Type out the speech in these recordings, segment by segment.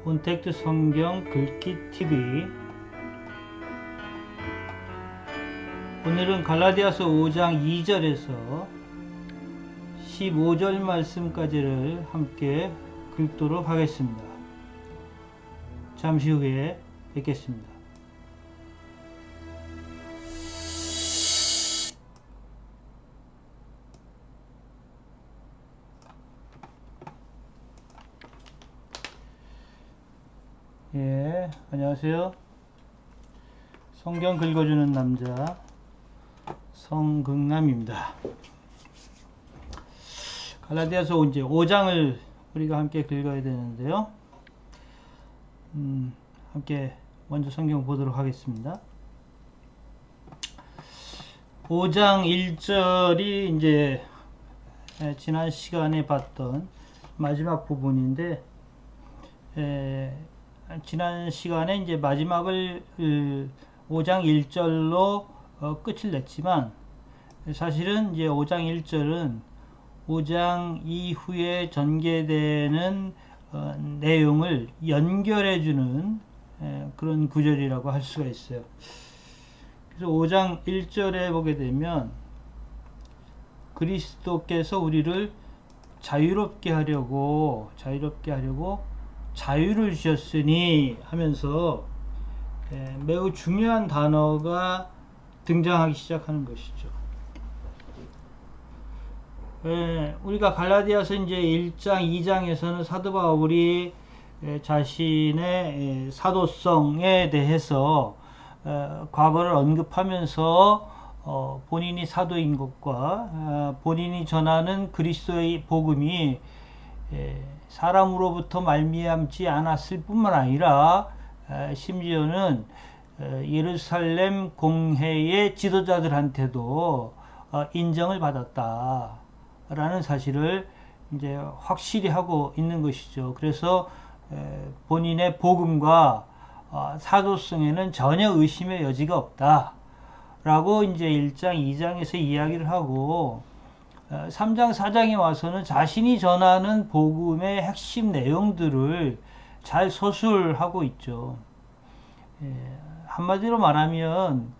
온택트 성경 글귀 TV. 오늘은 갈라디아서 5장 2절에서 15절 말씀까지를 함께 읽도록 하겠습니다. 잠시 후에 뵙겠습니다. 예, 안녕하세요. 성경 긁어주는 남자 성극남입니다. 갈라디아서 이제 5장을 우리가 함께 긁어야 되는데요. 함께 먼저 성경 보도록 하겠습니다. 5장 1절이 이제 지난 시간에 봤던 마지막 부분인데, 지난 시간에 이제 마지막을 5장 1절로 끝을 냈지만, 사실은 이제 5장 1절은 5장 이후에 전개되는 내용을 연결해주는 그런 구절이라고 할 수가 있어요. 그래서 5장 1절에 보게 되면 그리스도께서 우리를 자유롭게 하려고 자유를 주셨으니 하면서 매우 중요한 단어가 등장하기 시작하는 것이죠. 우리가 갈라디아서 이제 1장, 2장에서는 사도 바울이 자신의 사도성에 대해서 과거를 언급하면서 본인이 사도인 것과 본인이 전하는 그리스도의 복음이 사람으로부터 말미암지 않았을 뿐만 아니라 심지어는 예루살렘 공회의 지도자들한테도 인정을 받았다라는 사실을 이제 확실히 하고 있는 것이죠. 그래서 본인의 복음과 사도성에는 전혀 의심의 여지가 없다라고 이제 1장, 2장에서 이야기를 하고, 3장, 4장에 와서는 자신이 전하는 복음의 핵심 내용들을 잘 서술하고 있죠. 한마디로 말하면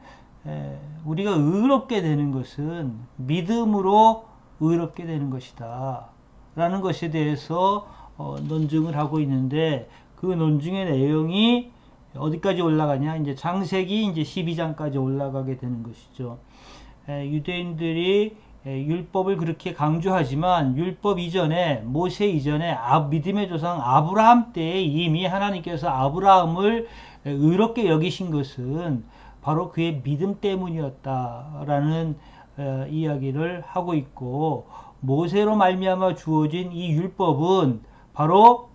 우리가 의롭게 되는 것은 믿음으로 의롭게 되는 것이다 라는 것에 대해서 논증을 하고 있는데, 그 논증의 내용이 어디까지 올라가냐, 이제 창세기 이제 12장까지 올라가게 되는 것이죠. 유대인들이 율법을 그렇게 강조하지만 율법 이전에, 모세 이전에 믿음의 조상 아브라함 때에 이미 하나님께서 아브라함을 의롭게 여기신 것은 바로 그의 믿음 때문이었다라는 이야기를 하고 있고, 모세로 말미암아 주어진 이 율법은 바로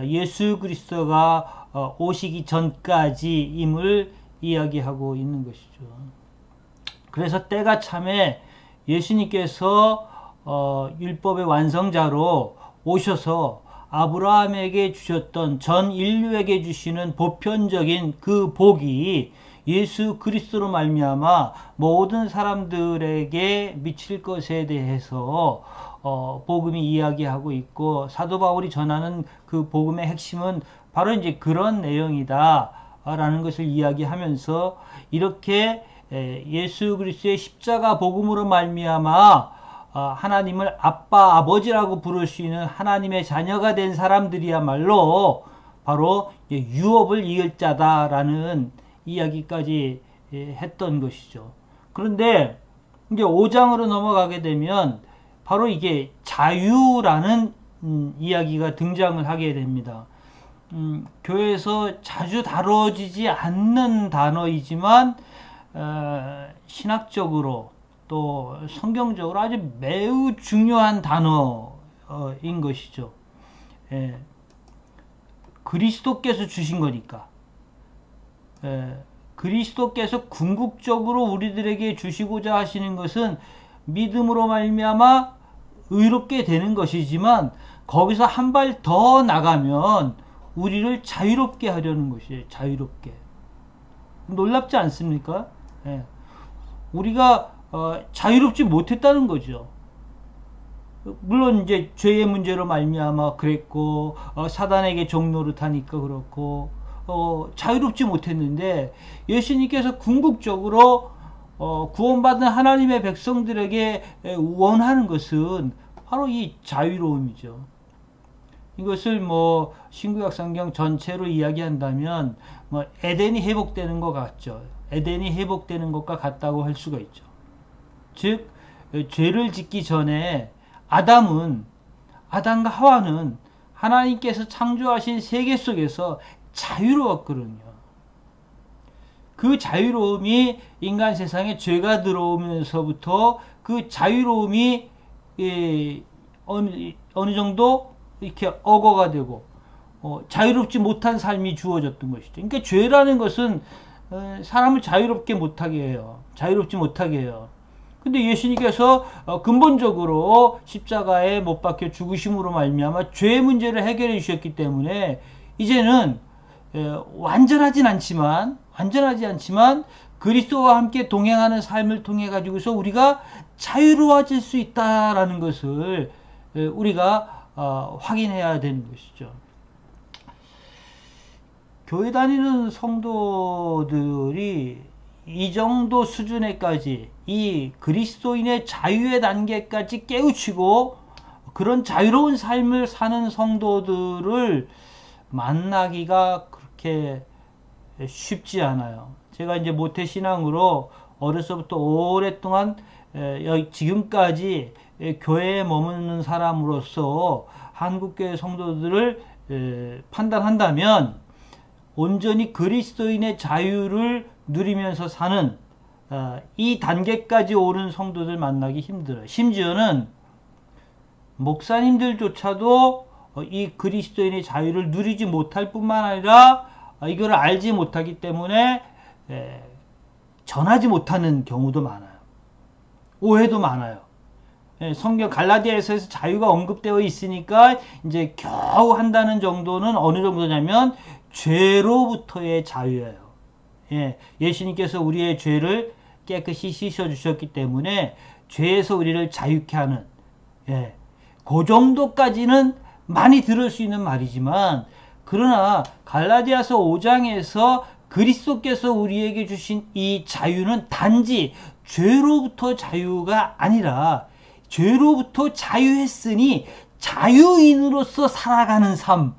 예수 그리스도가 오시기 전까지임을 이야기하고 있는 것이죠. 그래서 때가 참에 예수님께서 율법의 완성자로 오셔서 아브라함에게 주셨던, 전 인류에게 주시는 보편적인 그 복이 예수 그리스도로 말미암아 모든 사람들에게 미칠 것에 대해서 복음이 이야기하고 있고, 사도 바울이 전하는 그 복음의 핵심은 바로 이제 그런 내용이다 라는 것을 이야기하면서, 이렇게 예수 그리스도의 십자가 복음으로 말미암아 하나님을 아빠, 아버지라고 부를 수 있는 하나님의 자녀가 된 사람들이야말로 바로 유업을 이을 자다라는 이야기까지 했던 것이죠. 그런데 이제 5장으로 넘어가게 되면 바로 이게 자유라는 이야기가 등장을 하게 됩니다. 교회에서 자주 다뤄지지 않는 단어이지만 신학적으로 또 성경적으로 아주 매우 중요한 단어인 것이죠. 그리스도께서 주신 거니까. 그리스도께서 궁극적으로 우리들에게 주시고자 하시는 것은 믿음으로 말미암아 의롭게 되는 것이지만, 거기서 한 발 더 나가면 우리를 자유롭게 하려는 것이에요. 자유롭게. 놀랍지 않습니까? 우리가 자유롭지 못했다는 거죠. 물론 이제 죄의 문제로 말미암아 그랬고 사단에게 종노릇하니까 그렇고 자유롭지 못했는데 예수님께서 궁극적으로 구원받은 하나님의 백성들에게 원하는 것은 바로 이 자유로움이죠. 이것을 뭐 신구약 성경 전체로 이야기한다면 뭐 에덴이 회복되는 것 같죠. 에덴이 회복되는 것과 같다고 할 수가 있죠. 즉 죄를 짓기 전에 아담과 하와는 하나님께서 창조하신 세계 속에서 자유로웠거든요. 그 자유로움이 인간 세상에 죄가 들어오면서부터 그 자유로움이 어느 정도 이렇게 억어가 되고 자유롭지 못한 삶이 주어졌던 것이죠. 그러니까 죄라는 것은 사람을 자유롭게 못하게 해요. 자유롭지 못하게 해요. 근데 예수님께서 근본적으로 십자가에 못 박혀 죽으심으로 말미암아 죄의 문제를 해결해 주셨기 때문에 이제는 완전하지 않지만 그리스도와 함께 동행하는 삶을 통해 가지고서 우리가 자유로워질 수 있다라는 것을 우리가 확인해야 되는 것이죠. 교회 다니는 성도들이 이 정도 수준에까지 이 그리스도인의 자유의 단계까지 깨우치고 그런 자유로운 삶을 사는 성도들을 만나기가 그렇게 쉽지 않아요. 제가 이제 모태신앙으로 어려서부터 오랫동안 지금까지 교회에 머무는 사람으로서 한국교회 성도들을 판단한다면 온전히 그리스도인의 자유를 누리면서 사는 이 단계까지 오른 성도들 만나기 힘들어요. 심지어는 목사님들조차도 이 그리스도인의 자유를 누리지 못할 뿐만 아니라 이걸 알지 못하기 때문에 전하지 못하는 경우도 많아요. 오해도 많아요. 성경 갈라디아서에서 자유가 언급되어 있으니까 이제 겨우 한다는 정도는 어느 정도냐면 죄로부터의 자유예요. 예수님께서 우리의 죄를 깨끗이 씻어주셨기 때문에 죄에서 우리를 자유케 하는 그 정도까지는 많이 들을 수 있는 말이지만 그러나 갈라디아서 5장에서 그리스도께서 우리에게 주신 이 자유는 단지 죄로부터 자유가 아니라 죄로부터 자유했으니 자유인으로서 살아가는 삶,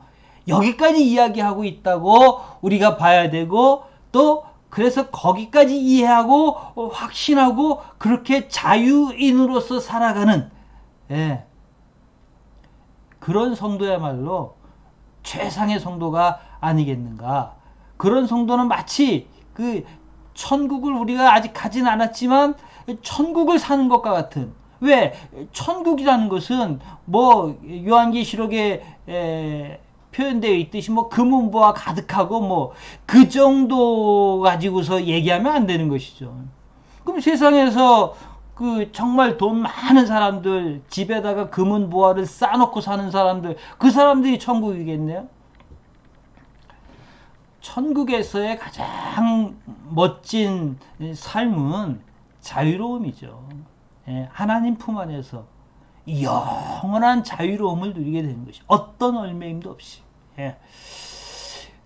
여기까지 이야기하고 있다고 우리가 봐야 되고 또 그래서 거기까지 이해하고 확신하고 그렇게 자유인으로서 살아가는 그런 성도야말로 최상의 성도가 아니겠는가. 그런 성도는 마치 그 천국을 우리가 아직 가진 않았지만 천국을 사는 것과 같은, 왜? 천국이라는 것은 뭐 요한계시록에 표현되어 있듯이 뭐 금은보화 가득하고 뭐 그 정도 가지고서 얘기하면 안 되는 것이죠. 그럼 세상에서 그 정말 돈 많은 사람들, 집에다가 금은보화를 쌓아놓고 사는 사람들, 그 사람들이 천국이겠네요? 천국에서의 가장 멋진 삶은 자유로움이죠. 하나님 품 안에서 영원한 자유로움을 누리게 되는 것이 어떤 얽매임도 없이.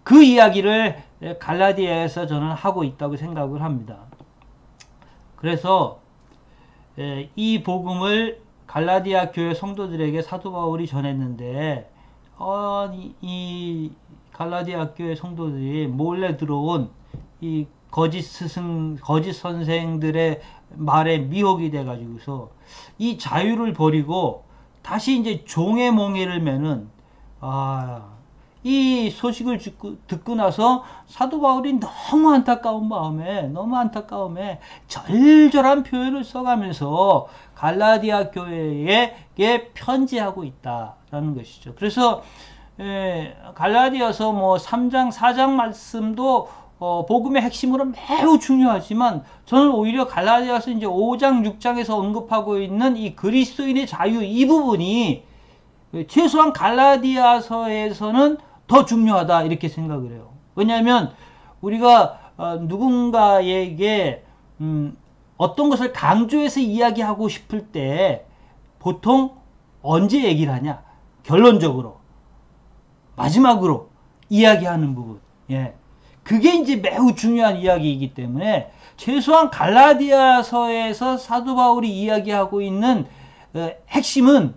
그 이야기를 갈라디아에서 저는 하고 있다고 생각을 합니다. 그래서 이 복음을 갈라디아 교회 성도들에게 사도 바울이 전했는데 이 갈라디아 교회 성도들이 몰래 들어온 이 거짓 선생들의 말에 미혹이 돼가지고서 이 자유를 버리고 다시 이제 종의 몽해를 매는 이 소식을 듣고 나서 사도 바울이 너무 안타까운 마음에 절절한 표현을 써가면서 갈라디아 교회에 편지하고 있다라는 것이죠. 그래서 갈라디아서 뭐 3장 4장 말씀도 복음의 핵심으로 매우 중요하지만 저는 오히려 갈라디아서 이제 5장 6장에서 언급하고 있는 이 그리스도인의 자유, 이 부분이 최소한 갈라디아서에서는 더 중요하다 이렇게 생각을 해요. 왜냐하면 우리가 누군가에게 어떤 것을 강조해서 이야기하고 싶을 때 보통 언제 얘기를 하냐? 결론적으로 마지막으로 이야기하는 부분. 예. 그게 이제 매우 중요한 이야기이기 때문에 최소한 갈라디아서에서 사도 바울이 이야기하고 있는 핵심은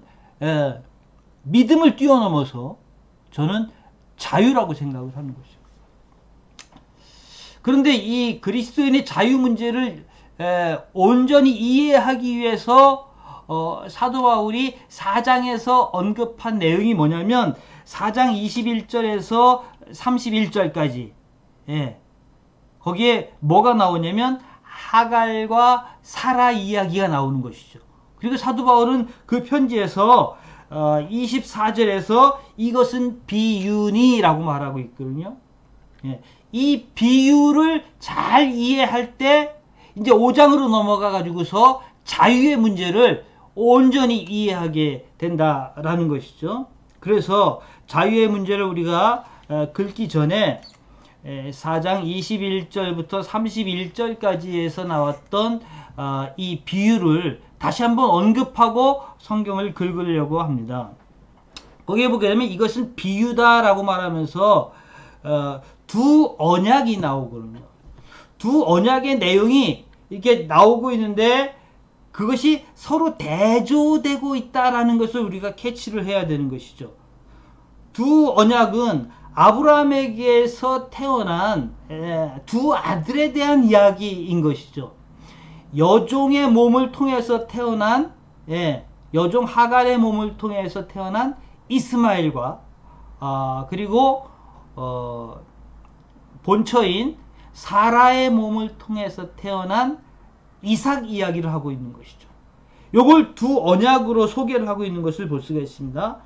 믿음을 뛰어넘어서 저는 자유라고 생각을 하는 것이죠. 그런데 이 그리스도인의 자유 문제를 온전히 이해하기 위해서 사도 바울이 4장에서 언급한 내용이 뭐냐면 4장 21절에서 31절까지 거기에 뭐가 나오냐면 하갈과 사라 이야기가 나오는 것이죠. 그리고 사도 바울은 그 편지에서 24절에서 이것은 비유니라고 말하고 있거든요. 이 비유를 잘 이해할 때 이제 5장으로 넘어가 가지고서 자유의 문제를 온전히 이해하게 된다라는 것이죠. 그래서 자유의 문제를 우리가 긁기 전에 4장 21절부터 31절까지에서 나왔던 이 비유를 다시 한번 언급하고 성경을 긁으려고 합니다. 거기에 보게 되면 이것은 비유다라고 말하면서 두 언약이 나오거든요. 두 언약의 내용이 이렇게 나오고 있는데 그것이 서로 대조되고 있다라는 것을 우리가 캐치를 해야 되는 것이죠. 두 언약은 아브라함에게서 태어난 두 아들에 대한 이야기인 것이죠. 여종의 몸을 통해서 태어난 여종 하갈의 몸을 통해서 태어난 이스마엘과 그리고 본처인 사라의 몸을 통해서 태어난 이삭 이야기를 하고 있는 것이죠. 요걸 두 언약으로 소개를 하고 있는 것을 볼 수가 있습니다.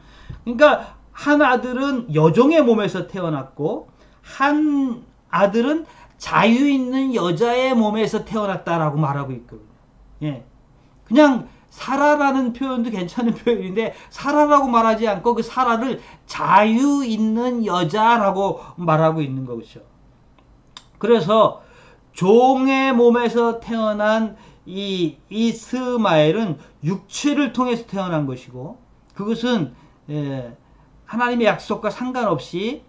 그러니까 한 아들은 여종의 몸에서 태어났고 한 아들은 자유 있는 여자의 몸에서 태어났다라고 말하고 있거든요. 그냥 사라라는 표현도 괜찮은 표현인데 사라라고 말하지 않고 그 사라를 자유 있는 여자라고 말하고 있는 것이죠. 그래서 종의 몸에서 태어난 이 이스마엘은 육체를 통해서 태어난 것이고 그것은 하나님의 약속과 상관없이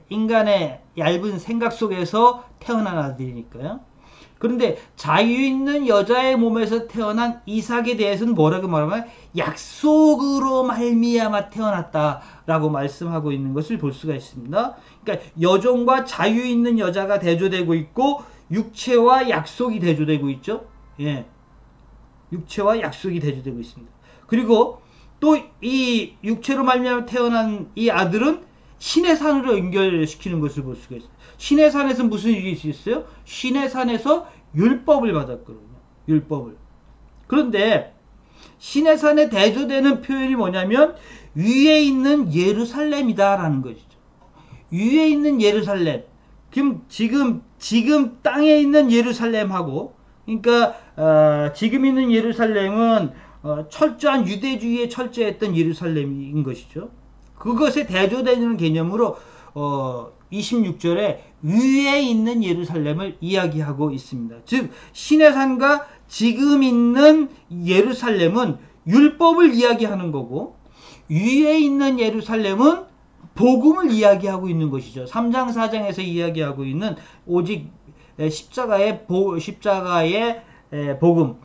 인간의 얇은 생각 속에서 태어난 아들이니까요. 그런데 자유 있는 여자의 몸에서 태어난 이삭에 대해서는 뭐라고 말하면 약속으로 말미암아 태어났다라고 말씀하고 있는 것을 볼 수가 있습니다. 그러니까 여종과 자유 있는 여자가 대조되고 있고 육체와 약속이 대조되고 있죠. 육체와 약속이 대조되고 있습니다. 그리고 또 이 육체로 말미암아 태어난 이 아들은 신의 산으로 연결시키는 것을 볼 수가 있어요. 신의 산에서 무슨 일이 있었어요? 신의 산에서 율법을 받았거든요. 율법을. 그런데 신의 산에 대조되는 표현이 뭐냐면 위에 있는 예루살렘이다라는 것이죠. 위에 있는 예루살렘. 지금 땅에 있는 예루살렘하고 그러니까 지금 있는 예루살렘은 철저한 유대주의에 철저했던 예루살렘인 것이죠. 그것에 대조되는 개념으로 26절에 위에 있는 예루살렘을 이야기하고 있습니다. 즉 신의 산과 지금 있는 예루살렘은 율법을 이야기하는 거고 위에 있는 예루살렘은 복음을 이야기하고 있는 것이죠. 3장 4장에서 이야기하고 있는 오직 십자가의 복음,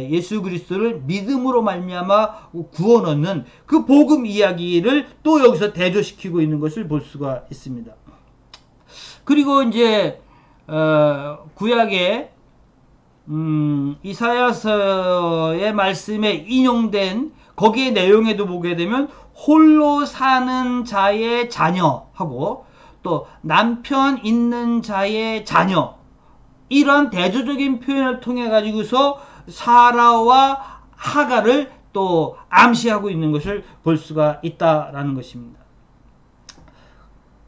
예수 그리스도를 믿음으로 말미암아 구원 얻는 그 복음 이야기를 또 여기서 대조시키고 있는 것을 볼 수가 있습니다. 그리고 이제 구약의 이사야서의 말씀에 인용된 거기에 내용에도 보게 되면 홀로 사는 자의 자녀하고 또 남편 있는 자의 자녀 이러한 대조적인 표현을 통해 가지고서 사라와 하갈을 또 암시하고 있는 것을 볼 수가 있다라는 것입니다.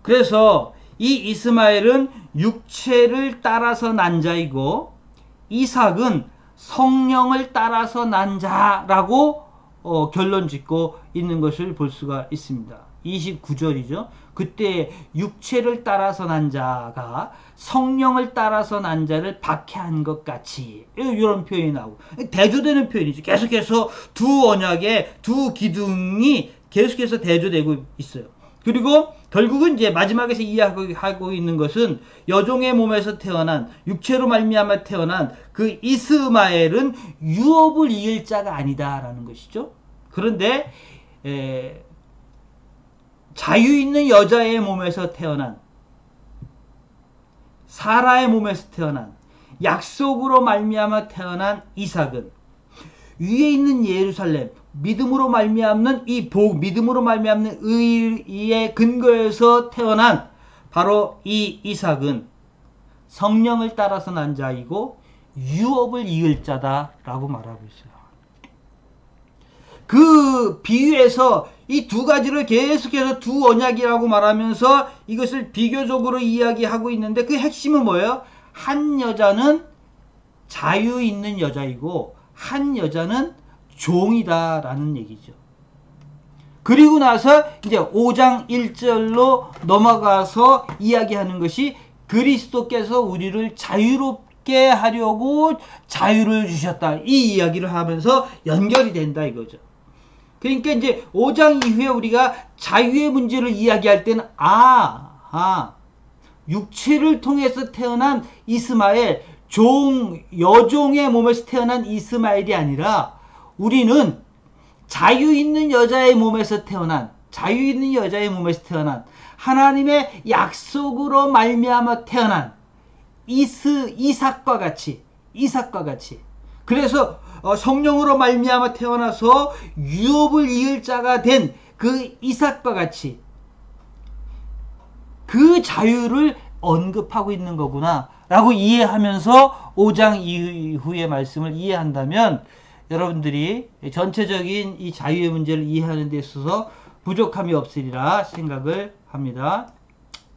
그래서 이 이스마엘은 육체를 따라서 난 자이고 이삭은 성령을 따라서 난 자라고 결론 짓고 있는 것을 볼 수가 있습니다. 29절이죠. 그때 육체를 따라서 난 자가 성령을 따라서 난 자를 박해한 것 같이, 이런 표현이 나오고, 대조되는 표현이죠. 계속해서 두 언약의 두 기둥이 계속해서 대조되고 있어요. 그리고 결국은 이제 마지막에서 이해하고 있는 것은 여종의 몸에서 태어난, 육체로 말미암아 태어난 그 이스마엘은 유업을 이을 자가 아니다라는 것이죠. 그런데 자유 있는 여자의 몸에서 태어난, 사라의 몸에서 태어난, 약속으로 말미암아 태어난 이삭은 위에 있는 예루살렘, 믿음으로 말미암는 이 복, 믿음으로 말미암는 의의 근거에서 태어난 바로 이 이삭은 성령을 따라서 난 자이고 유업을 이을 자다라고 말하고 있어요. 그 비유에서 이 두 가지를 계속해서 두 언약이라고 말하면서 이것을 비교적으로 이야기하고 있는데, 그 핵심은 뭐예요? 한 여자는 자유 있는 여자이고 한 여자는 종이다라는 얘기죠. 그리고 나서 이제 5장 1절로 넘어가서 이야기하는 것이 그리스도께서 우리를 자유롭게 하려고 자유를 주셨다, 이 이야기를 하면서 연결이 된다 이거죠. 그러니까 이제 5장 이후에 우리가 자유의 문제를 이야기할 때는 육체를 통해서 태어난 이스마엘, 여종의 몸에서 태어난 이스마엘이 아니라 우리는 자유 있는 여자의 몸에서 태어난 하나님의 약속으로 말미암아 태어난 이삭과 같이, 그래서 성령으로 말미암아 태어나서 유업을 이을 자가 된 그 이삭과 같이 그 자유를 언급하고 있는 거구나 라고 이해하면서 5장 이후의 말씀을 이해한다면 여러분들이 전체적인 이 자유의 문제를 이해하는 데 있어서 부족함이 없으리라 생각을 합니다.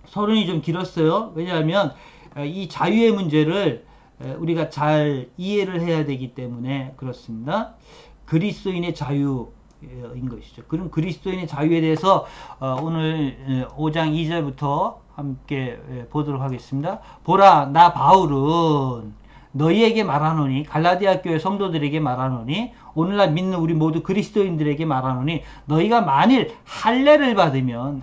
서론이 좀 길었어요. 왜냐하면 이 자유의 문제를 우리가 잘 이해를 해야 되기 때문에 그렇습니다. 그리스도인의 자유인 것이죠. 그럼 그리스도인의 자유에 대해서 오늘 5장 2절부터 함께 보도록 하겠습니다. 보라, 나 바울은 너희에게 말하노니, 갈라디아 교회 성도들에게 말하노니, 오늘날 믿는 우리 모두 그리스도인들에게 말하노니, 너희가 만일 할례를 받으면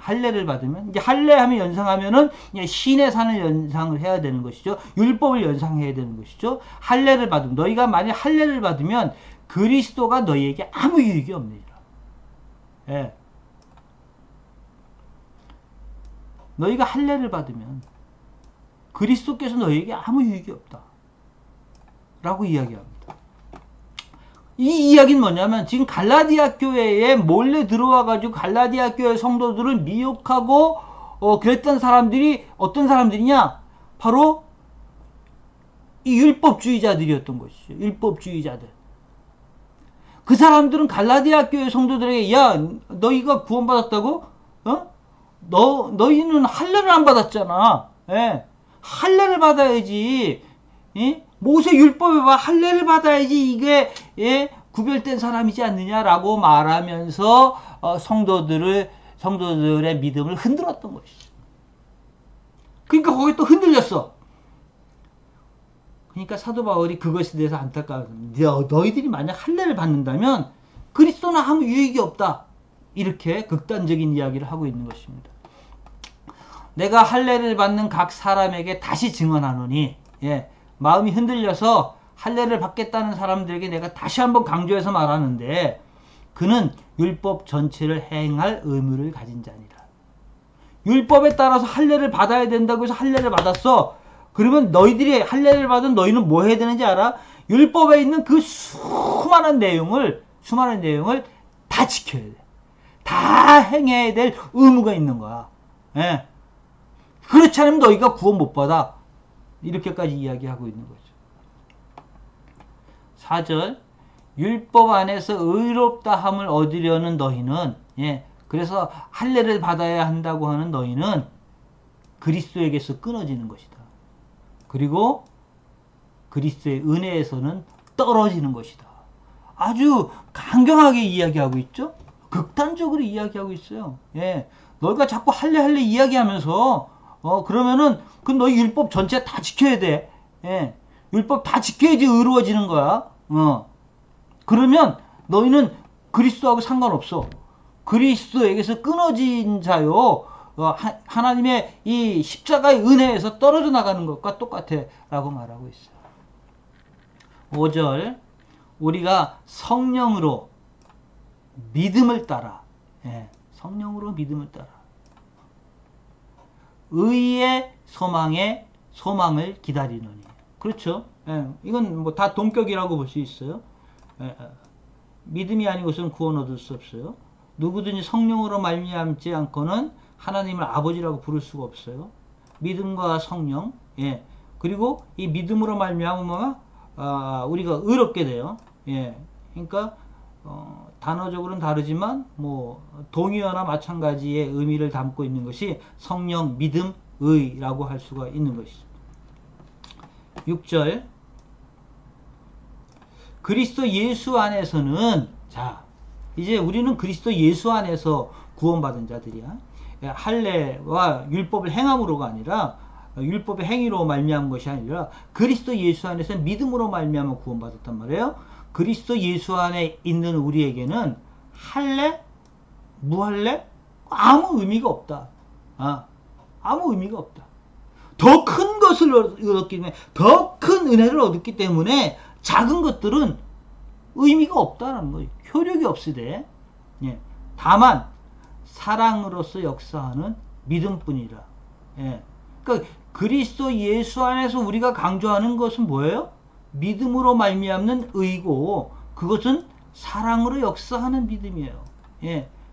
이제 할례하면 연상하면은 신의 산을 연상을 해야 되는 것이죠. 율법을 연상해야 되는 것이죠. 할례를 받으면, 너희가 만일 할례를 받으면 그리스도가 너희에게 아무 유익이 없느니라. 예. 너희가 할례를 받으면 그리스도께서 너희에게 아무 유익이 없다 라고 이야기합니다. 이 이야기는 뭐냐면, 지금 갈라디아 교회에 몰래 들어와가지고 갈라디아 교회 성도들을 미혹하고 그랬던 사람들이 어떤 사람들이냐? 바로 이 율법주의자들이었던 것이죠. 율법주의자들. 그 사람들은 갈라디아 교회 성도들에게, 야, 너희가 구원받았다고? 너희는 할례를 안 받았잖아. 예. 할례를 받아야지. 예? 모세 율법에 봐, 할례를 받아야지 이게 구별된 사람이지 않느냐라고 말하면서 성도들의 믿음을 흔들었던 것이죠. 그러니까 거기 또 흔들렸어. 그러니까 사도 바울이 그것에 대해서 안타까워서, 너희들이 만약 할례를 받는다면 그리스도는 아무 유익이 없다, 이렇게 극단적인 이야기를 하고 있는 것입니다. 내가 할례를 받는 각 사람에게 다시 증언하노니, 마음이 흔들려서 할례를 받겠다는 사람들에게 내가 다시 한번 강조해서 말하는데, 그는 율법 전체를 행할 의무를 가진 자니라. 율법에 따라서 할례를 받아야 된다고 해서 할례를 받았어. 그러면 너희들이 할례를 받은 너희는 뭐 해야 되는지 알아? 율법에 있는 그 수많은 내용을 다 지켜야 돼. 다 행해야 될 의무가 있는 거야. 예. 그렇지 않으면 너희가 구원 못 받아. 이렇게까지 이야기하고 있는 거죠. 4절, 율법 안에서 의롭다함을 얻으려는 너희는, 그래서 할례를 받아야 한다고 하는 너희는 그리스도에게서 끊어지는 것이다. 그리고 그리스도의 은혜에서는 떨어지는 것이다. 아주 강경하게 이야기하고 있죠. 극단적으로 이야기하고 있어요. 예. 너희가 자꾸 할래 이야기하면서 그러면은 그 너희 율법 전체 다 지켜야 돼. 예. 율법 다 지켜야지 의로워지는 거야. 그러면 너희는 그리스도하고 상관없어. 그리스도에게서 끊어진 자요. 하나님의 이 십자가의 은혜에서 떨어져 나가는 것과 똑같아 라고 말하고 있어요. 5절 우리가 성령으로 믿음을 따라 성령으로 믿음을 따라 의의 소망을 기다리노니. 그렇죠. 이건 뭐 다 동격이라고 볼 수 있어요. 믿음이 아니고서는 구원 얻을 수 없어요. 누구든지 성령으로 말미암지 않고는 하나님을 아버지라고 부를 수가 없어요. 믿음과 성령, 그리고 이 믿음으로 말미암으면 우리가 의롭게 돼요. 그러니까 단어적으로는 다르지만 뭐 동의어나 마찬가지의 의미를 담고 있는 것이 성령, 믿음, 의라고 할 수가 있는 것이죠. 6절 그리스도 예수 안에서는 자 이제 우리는 그리스도 예수 안에서 구원받은 자들이야. 할례와 율법을 행함으로가 아니라 율법의 행위로 말미암은 것이 아니라 그리스도 예수 안에서 믿음으로 말미암아 구원받았단 말이에요. 그리스도 예수 안에 있는 우리에게는 할례, 무할례 아무 의미가 없다. 아무 의미가 없다. 더 큰 것을 얻었기 때문에 더 큰 은혜를 얻었기 때문에 작은 것들은 의미가 없다는 거예요. 효력이 없으되 다만 사랑으로서 역사하는 믿음뿐이라. 그러니까 그리스도 예수 안에서 우리가 강조하는 것은 뭐예요? 믿음으로 말미암는 의고 그것은 사랑으로 역사하는 믿음이에요.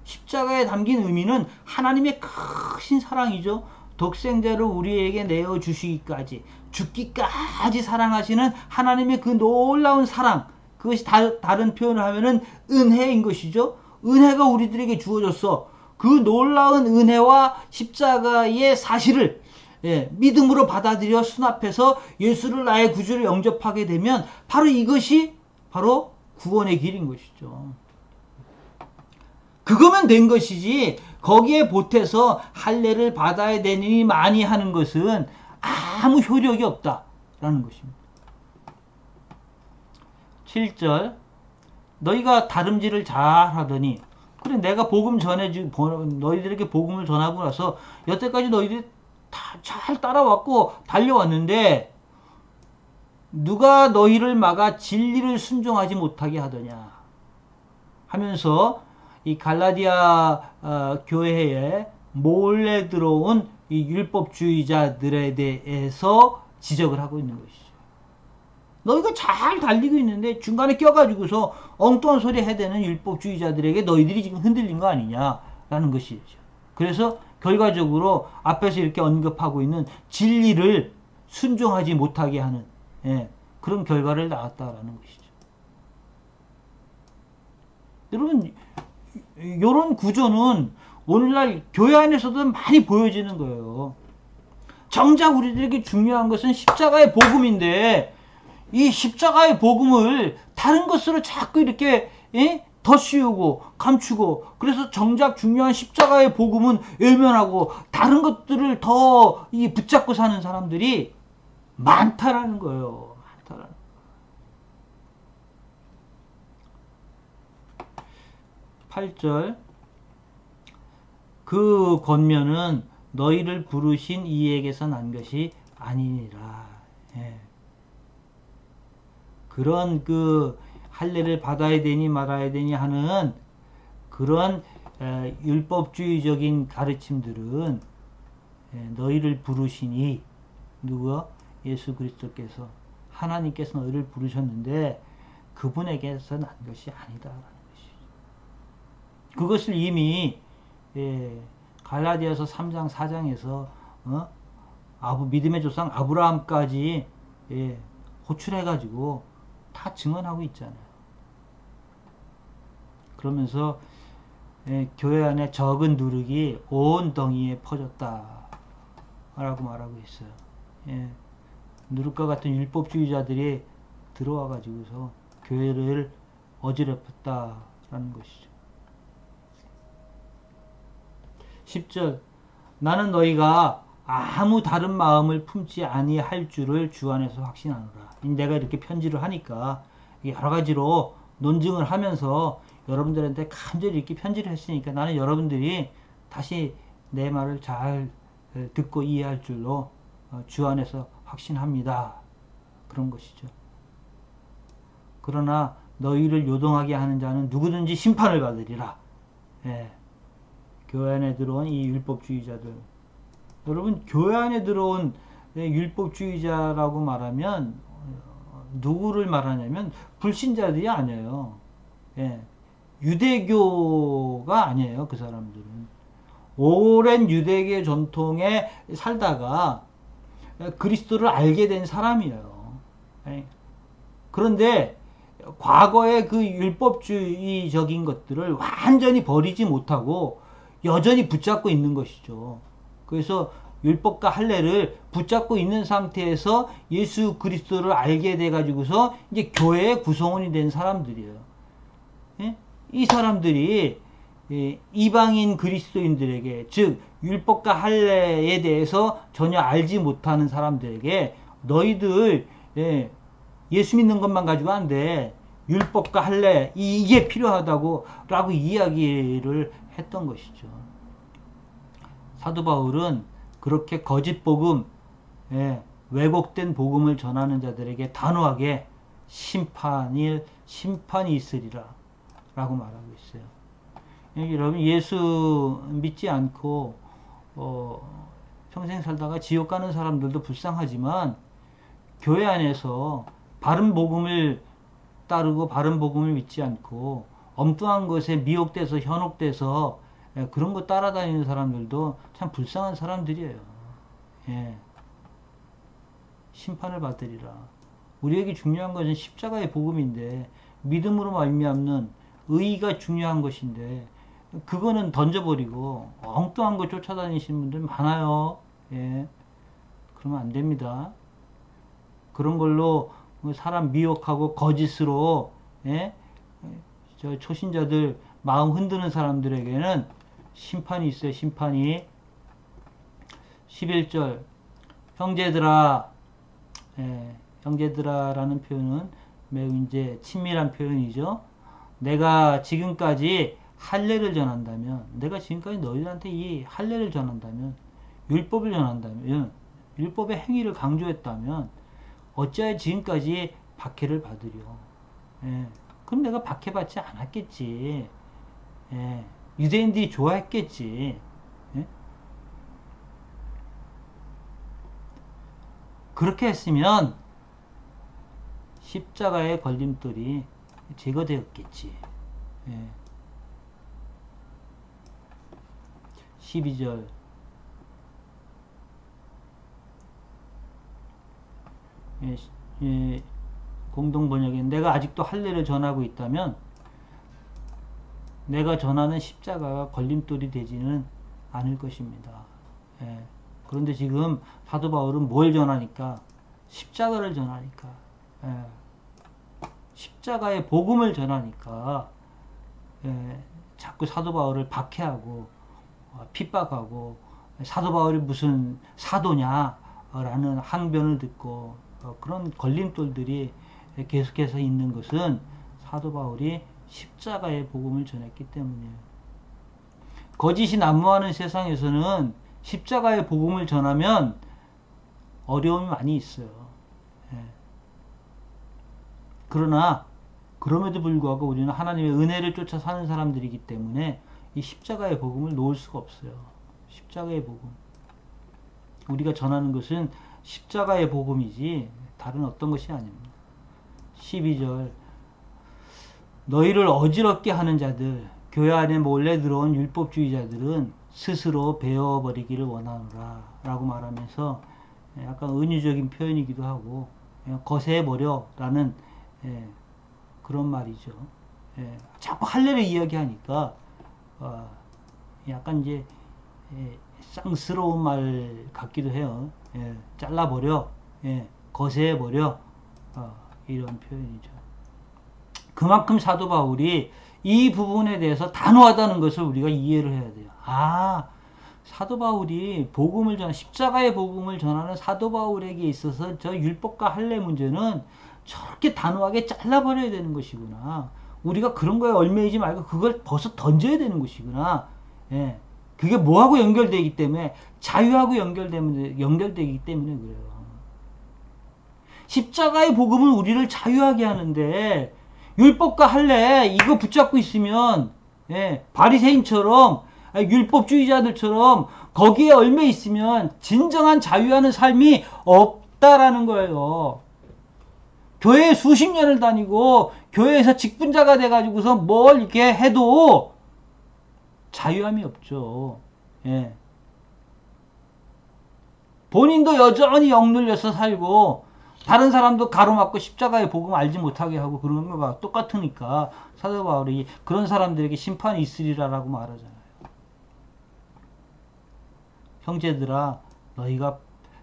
십자가에 담긴 의미는 하나님의 크신 사랑이죠. 독생자를 우리에게 내어주시기까지 죽기까지 사랑하시는 하나님의 그 놀라운 사랑, 그것이 다른 표현을 하면은 은혜인 것이죠. 은혜가 우리들에게 주어졌어. 그 놀라운 은혜와 십자가의 사실을 믿음으로 받아들여 수납해서 예수를 나의 구주로 영접하게 되면 바로 이것이 바로 구원의 길인 것이죠. 그거면 된 것이지 거기에 보태서 할례를 받아야 되느니 많이 하는 것은 아무 효력이 없다라는 것입니다. 7절 너희가 다름질을 잘 하더니 그래 내가 복음 너희들에게 복음을 전하고 나서 여태까지 너희들이 다 잘 따라왔고 달려왔는데 누가 너희를 막아 진리를 순종하지 못하게 하더냐 하면서 이 갈라디아 교회에 몰래 들어온 이 율법주의자들에 대해서 지적을 하고 있는 것이죠. 너희가 잘 달리고 있는데 중간에 껴가지고서 엉뚱한 소리 해대는 율법주의자들에게 너희들이 지금 흔들린 거 아니냐라는 것이죠. 그래서 결과적으로 앞에서 이렇게 언급하고 있는 진리를 순종하지 못하게 하는 그런 결과를 낳았다라는 것이죠. 여러분 이런 구조는 오늘날 교회 안에서도 많이 보여지는 거예요. 정작 우리들에게 중요한 것은 십자가의 복음인데 이 십자가의 복음을 다른 것으로 자꾸 이렇게 더 씌우고 감추고 그래서 정작 중요한 십자가의 복음은 외면하고 다른 것들을 더 붙잡고 사는 사람들이 많다라는 거예요. 많다라는. 8절 그 권면은 너희를 부르신 이에게서 난 것이 아니니라. 그런 그 할례를 받아야 되니 말아야 되니 하는 그런 율법주의적인 가르침들은 너희를 부르시니 누구요? 예수 그리스도께서 하나님께서 너희를 부르셨는데 그분에게서 난 것이 아니다라는 것이죠. 그것을 이미 갈라디아서 3장 4장에서 믿음의 조상 아브라함까지 호출해가지고 다 증언하고 있잖아요. 그러면서 교회 안에 적은 누룩이 온 덩이에 퍼졌다 라고 말하고 있어요. 누룩과 같은 율법주의자들이 들어와 가지고서 교회를 어지럽혔다라는 것이죠. 10절 나는 너희가 아무 다른 마음을 품지 아니할 줄을 주 안에서 확신하노라. 내가 이렇게 편지를 하니까 여러 가지로 논증을 하면서 여러분들한테 간절히 이렇게 편지를 했으니까 나는 여러분들이 다시 내 말을 잘 듣고 이해할 줄로 주 안에서 확신합니다. 그런 것이죠. 그러나 너희를 요동하게 하는 자는 누구든지 심판을 받으리라. 예. 교회 안에 들어온 이 율법주의자들. 여러분, 교회 안에 들어온 율법주의자라고 말하면 누구를 말하냐면 불신자들이 아니에요. 예. 유대교가 아니에요. 그 사람들은. 오랜 유대교 전통에 살다가 그리스도를 알게 된 사람이에요. 예. 그런데 과거의 그 율법주의적인 것들을 완전히 버리지 못하고 여전히 붙잡고 있는 것이죠. 그래서 율법과 할례를 붙잡고 있는 상태에서 예수 그리스도를 알게 돼 가지고서 이제 교회의 구성원이 된 사람들이에요. 예? 이 사람들이 이방인 그리스도인들에게, 즉 율법과 할례에 대해서 전혀 알지 못하는 사람들에게 너희들 예수 믿는 것만 가지고 안 돼. 율법과 할례 이게 필요하다고 라고 이야기를 했던 것이죠. 사도 바울은 그렇게 거짓 복음, 왜곡된 복음을 전하는 자들에게 단호하게 심판이 있으리라 라고 말하고 있어요. 여러분, 예수 믿지 않고 평생 살다가 지옥 가는 사람들도 불쌍하지만 교회 안에서 바른 복음을 따르고 바른 복음을 믿지 않고 엉뚱한 것에 미혹돼서 현혹돼서 그런 거 따라다니는 사람들도 참 불쌍한 사람들이에요. 예. 심판을 받으리라. 우리에게 중요한 것은 십자가의 복음인데, 믿음으로 말미암는 의의가 중요한 것인데 그거는 던져버리고 엉뚱한 거 쫓아다니시는 분들 많아요. 예. 그러면 안 됩니다. 그런 걸로 사람 미혹하고 거짓으로 저 초신자들 마음 흔드는 사람들에게는 심판이 있어요. 심판이. 11절 형제들아, 형제들아라는 표현은 매우 이제 친밀한 표현이죠. 내가 지금까지 할례를 전한다면, 내가 지금까지 너희들한테 이 할례를 전한다면, 율법을 전한다면, 율법의 행위를 강조했다면 어찌하여 지금까지 박해를 받으려. 그럼 내가 박해받지 않았겠지. 유대인들이 좋아했겠지. 그렇게 했으면 십자가의 걸림돌이 제거되었겠지. 12절 공동 번역에 내가 아직도 할례를 전하고 있다면 내가 전하는 십자가가 걸림돌이 되지는 않을 것입니다. 그런데 지금 사도 바울은 뭘 전하니까? 십자가를 전하니까. 십자가의 복음을 전하니까 자꾸 사도 바울을 박해하고 핍박하고 사도 바울이 무슨 사도냐라는 항변을 듣고 그런 걸림돌들이 계속해서 있는 것은 사도 바울이 십자가의 복음을 전했기 때문이에요. 거짓이 난무하는 세상에서는 십자가의 복음을 전하면 어려움이 많이 있어요. 그러나 그럼에도 불구하고 우리는 하나님의 은혜를 쫓아 사는 사람들이기 때문에 이 십자가의 복음을 놓을 수가 없어요. 십자가의 복음. 우리가 전하는 것은 십자가의 복음이지 다른 어떤 것이 아닙니다. 12절 너희를 어지럽게 하는 자들, 교회 안에 몰래 들어온 율법주의자들은 스스로 베어버리기를 원하노라 라고 말하면서 약간 은유적인 표현이기도 하고 거세해버려 라는 그런 말이죠. 자꾸 할례를 이야기하니까 약간 이제 쌍스러운 말 같기도 해요. 잘라버려, 거세해버려, 이런 표현이죠. 그만큼 사도 바울이 이 부분에 대해서 단호하다는 것을 우리가 이해를 해야 돼요. 아, 사도 바울이 십자가의 복음을 전하는 사도 바울에게 있어서 저 율법과 할례 문제는 저렇게 단호하게 잘라버려야 되는 것이구나. 우리가 그런 거에 얽매이지 말고 그걸 벗어 던져야 되는 것이구나. 예. 그게 뭐하고 연결되기 때문에, 자유하고 연결되기 때문에 그래요. 십자가의 복음은 우리를 자유하게 하는데, 율법과 할례 이거 붙잡고 있으면, 예, 바리새인처럼 율법주의자들처럼 거기에 얽매 있으면 진정한 자유하는 삶이 없다라는 거예요. 교회에 수십 년을 다니고 교회에서 직분자가 돼가지고서 뭘 이렇게 해도 자유함이 없죠. 예. 본인도 여전히 억눌려서 살고 다른 사람도 가로막고 십자가의 복음 알지 못하게 하고 그런 거가 똑같으니까 사도 바울이 그런 사람들에게 심판이 있으리라라고 말하잖아요. 형제들아, 너희가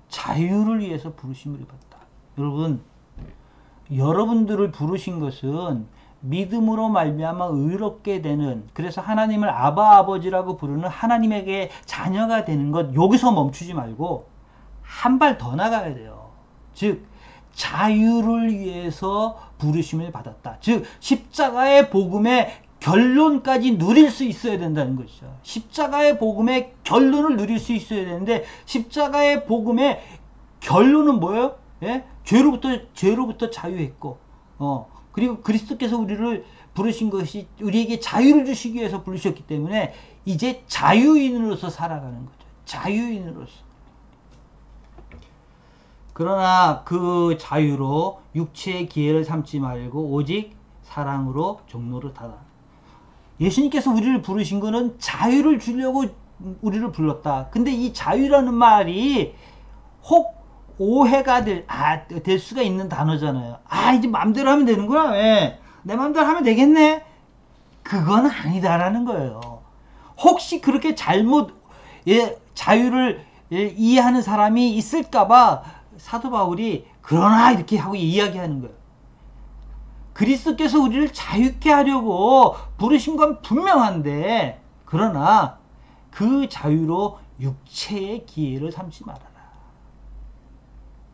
자유를 위해서 부르심을 받다. 여러분들을 부르신 것은 믿음으로 말미암아 의롭게 되는, 그래서 하나님을 아바 아버지라고 부르는 하나님에게 자녀가 되는 것, 여기서 멈추지 말고 한 발 더 나가야 돼요. 즉 자유를 위해서 부르심을 받았다. 즉 십자가의 복음의 결론까지 누릴 수 있어야 된다는 것이죠. 십자가의 복음의 결론을 누릴 수 있어야 되는데, 십자가의 복음의 결론은 뭐예요? 예? 죄로부터 자유했고, 그리고 그리스도께서 우리를 부르신 것이 우리에게 자유를 주시기 위해서 부르셨기 때문에 이제 자유인으로서 살아가는 거죠. 자유인으로서. 그러나 그 자유로 육체의 기회를 삼지 말고 오직 사랑으로 종노릇하라. 예수님께서 우리를 부르신 거는 자유를 주려고 우리를 불렀다. 근데 이 자유라는 말이 혹 오해가 될 수가 있는 단어잖아요. 이제 마음대로 하면 되는구나. 왜? 내 마음대로 하면 되겠네. 그건 아니다라는 거예요. 혹시 그렇게 잘못 자유를 이해하는 사람이 있을까봐 사도 바울이 그러나 이렇게 하고 이야기하는 거예요. 그리스도께서 우리를 자유케 하려고 부르신 건 분명한데, 그러나 그 자유로 육체의 기회를 삼지 말아라.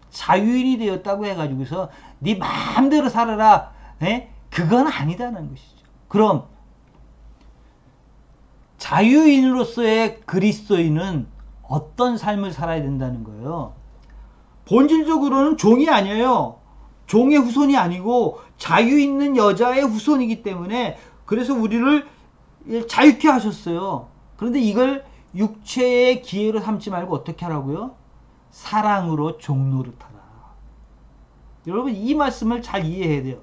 자유인이 되었다고 해가지고서 네 마음대로 살아라. 그건 아니다는 것이죠. 그럼 자유인으로서의 그리스도인은 어떤 삶을 살아야 된다는 거예요? 본질적으로는 종이 아니에요. 종의 후손이 아니고 자유 있는 여자의 후손이기 때문에, 그래서 우리를 자유케 하셨어요. 그런데 이걸 육체의 기회로 삼지 말고 어떻게 하라고요? 사랑으로 종노릇하라. 여러분 이 말씀을 잘 이해해야 돼요.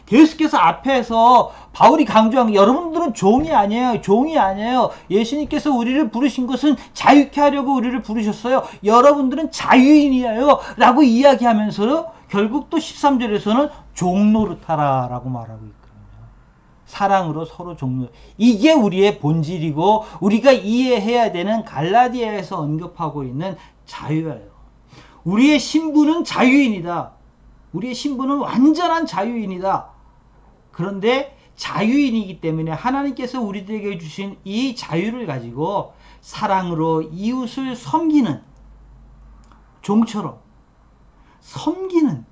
계속해서 앞에서 바울이 강조한 게, 여러분들은 종이 아니에요. 종이 아니에요. 예수님께서 우리를 부르신 것은 자유케 하려고 우리를 부르셨어요. 여러분들은 자유인이에요. 라고 이야기하면서 결국 또 13절에서는 종노릇하라 라고 말하고 있거든요. 사랑으로 서로 종노릇. 이게 우리의 본질이고 우리가 이해해야 되는 갈라디아에서 언급하고 있는 자유예요. 우리의 신분은 자유인이다. 우리의 신분은 완전한 자유인이다. 그런데 자유인이기 때문에 하나님께서 우리들에게 주신 이 자유를 가지고 사랑으로 이웃을 섬기는, 종처럼 섬기는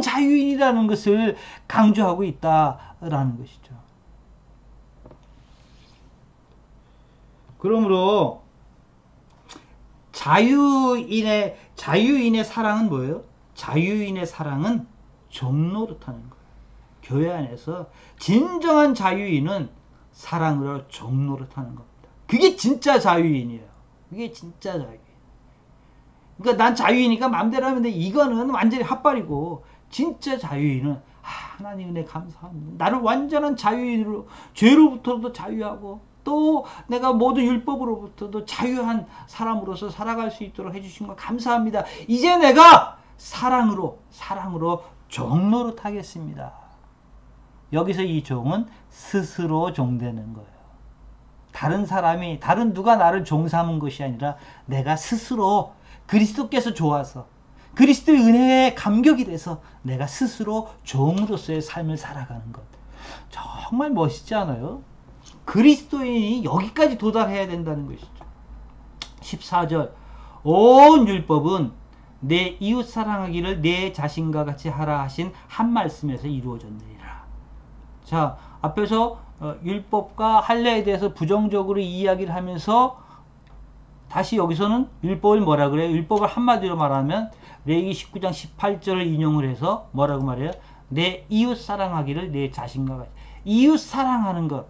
자유인이라는 것을 강조하고 있다라는 것이죠. 그러므로 자유인의 사랑은 뭐예요? 자유인의 사랑은 종노릇하는 거예요. 교회 안에서 진정한 자유인은 사랑으로 종노릇하는 겁니다. 그게 진짜 자유인이에요. 그게 진짜 자유인. 그러니까 난 자유이니까 마음대로 하면 돼. 이거는 완전히 핫발이고, 진짜 자유인은 하나님 은혜 감사합니다. 나를 완전한 자유인으로, 죄로부터도 자유하고 또 내가 모든 율법으로부터도 자유한 사람으로서 살아갈 수 있도록 해주신 거 감사합니다. 이제 내가 사랑으로 종노릇하겠습니다. 여기서 이 종은 스스로 종되는 거예요. 다른 누가 나를 종 삼은 것이 아니라 내가 스스로, 그리스도께서 좋아서, 그리스도의 은혜에 감격이 돼서 내가 스스로 종으로서의 삶을 살아가는 것. 정말 멋있지 않아요? 그리스도인이 여기까지 도달해야 된다는 것이죠. 14절 온 율법은 내 이웃 사랑하기를 내 자신과 같이 하라 하신 한 말씀에서 이루어졌느니라. 자, 앞에서 율법과 할례에 대해서 부정적으로 이야기를 하면서 다시 여기서는 율법을 뭐라 그래요? 율법을 한마디로 말하면 레위기 19장 18절을 인용을 해서 뭐라고 말해요? 내 이웃 사랑하기를 내 자신과 같이. 이웃 사랑하는 것.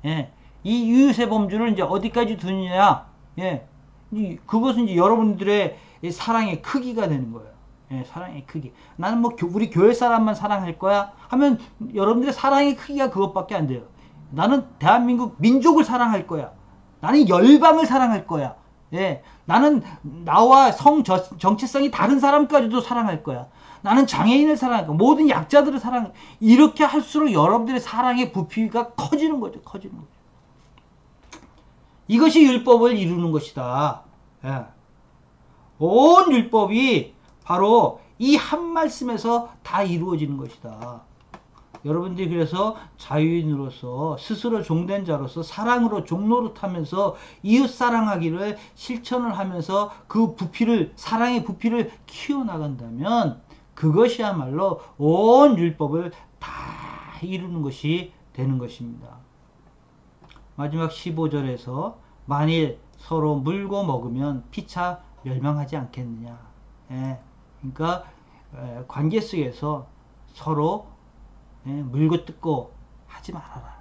예. 이 이웃의 범주를 이제 어디까지 두느냐? 예. 그것은 이제 여러분들의 사랑의 크기가 되는 거예요. 예, 사랑의 크기. 나는 뭐 우리 교회 사람만 사랑할 거야 하면 여러분들의 사랑의 크기가 그것밖에 안 돼요. 나는 대한민국 민족을 사랑할 거야. 나는 열방을 사랑할 거야. 예, 나는 나와 정체성이 다른 사람까지도 사랑할 거야. 나는 장애인을 사랑할 거야. 모든 약자들을 사랑할 거야. 이렇게 할수록 여러분들의 사랑의 부피가 커지는 거죠. 커지는 거죠. 이것이 율법을 이루는 것이다. 예. 온 율법이 바로 이 한 말씀에서 다 이루어지는 것이다. 여러분들이 그래서 자유인으로서 스스로 종된 자로서 사랑으로 종노릇하면서 이웃 사랑하기를 실천을 하면서 그 부피를 사랑의 부피를 키워나간다면 그것이야말로 온 율법을 다 이루는 것이 되는 것입니다. 마지막 15절에서 만일 서로 물고 먹으면 피차 멸망하지 않겠느냐. 예, 그러니까 관계 속에서 서로 물고 뜯고 하지 말아라.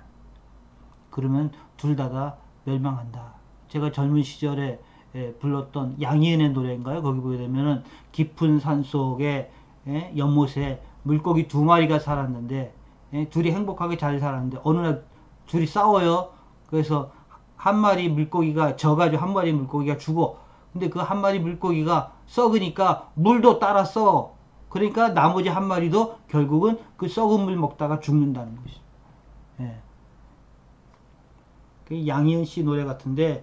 그러면 둘 다 멸망한다. 제가 젊은 시절에 불렀던 양희은의 노래인가요? 거기 보게 되면은 깊은 산 속에 연못에 물고기 2마리가 살았는데 둘이 행복하게 잘 살았는데 어느 날 둘이 싸워요. 그래서 한 마리 물고기가 져가지고 한 마리 물고기가 죽어. 근데 그 한 마리 물고기가 썩으니까 물도 따라 썩어. 그러니까 나머지 한 마리도 결국은 그 썩은 물 먹다가 죽는다는 것이죠. 예. 그 양희은 씨 노래 같은데,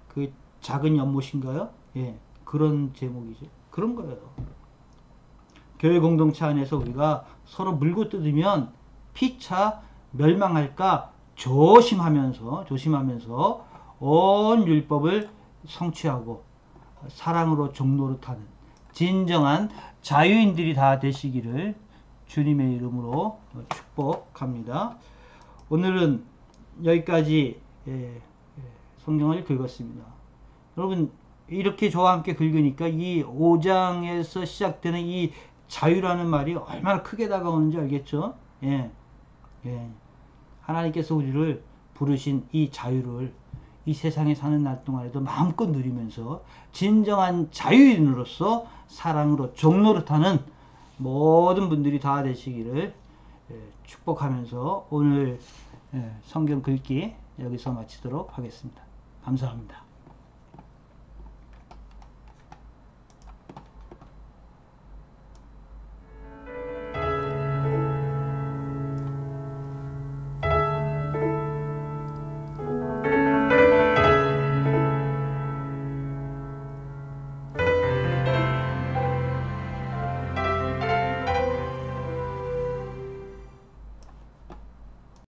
그 작은 연못인가요? 예. 그런 제목이죠. 그런 거예요. 교회 공동체 안에서 우리가 서로 물고 뜯으면 피차 멸망할까 조심하면서 온 율법을 성취하고 사랑으로 종노릇하는 진정한 자유인들이 다 되시기를 주님의 이름으로 축복합니다. 오늘은 여기까지 성경을 긁었습니다. 여러분 이렇게 저와 함께 긁으니까 이 5장에서 시작되는 이 자유라는 말이 얼마나 크게 다가오는지 알겠죠? 예. 하나님께서 우리를 부르신 이 자유를 이 세상에 사는 날 동안에도 마음껏 누리면서 진정한 자유인으로서 사랑으로 종노릇하는 모든 분들이 다 되시기를 축복하면서 오늘 성경 긁기 여기서 마치도록 하겠습니다. 감사합니다.